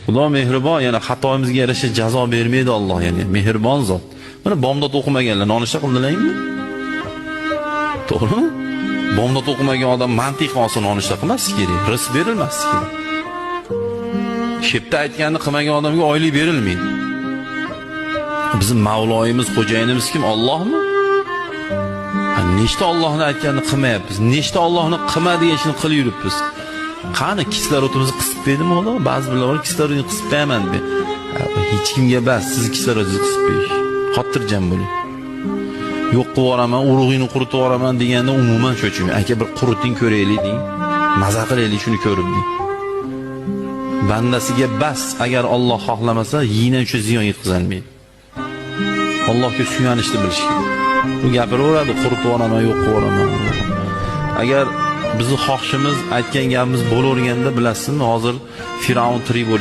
Xudo mehribon, yana xatoimizga yarasha jazo bermaydi Alloh, ya'ni mehribon zot. Mana bomdod o'qimaganlar nonushta qildilarmi? To'g'rimi? Bomdod o'qimagan odam mantiq olsa nonushta qilmas kerak, rizq berilmas kerak. Shepda aytganini qilmagan odamga oylik berilmaydi. Bizim Mavloyimiz, xo'jayinimiz kim? Allohmi? Nechta Allohning aytganini qilmayapmiz? Nechta Allohning qilma degan ishni qilib yuribmiz? Qani kislorodimizni qisib qo'ydimi Alloh? Ba'zi birovlar kislorodni qisib qo'yaman deb. Hech kimga bas, siz kislorodingizni qisib qo'yish. Xotirjam bo'ling. Yo'q qilib yuboraman, urug'ingni quritib yuboraman deganda umuman cho'ching. Aka bir quriting ko'raylik deng. Maza qilaylik shuni ko'rib deng. Bandasiga bas, agar Alloh xohlamasa, yina uchun ziyon yetkazolmaydi. Allohga suyanishni bilish kerak. Bu gapiraveradi, quritib yuboraman, yo'q qilib yuboraman. Agar bizni xohishimiz, aytgan gapimiz bo'laverganda bilasizmi, hozir Firavun tirik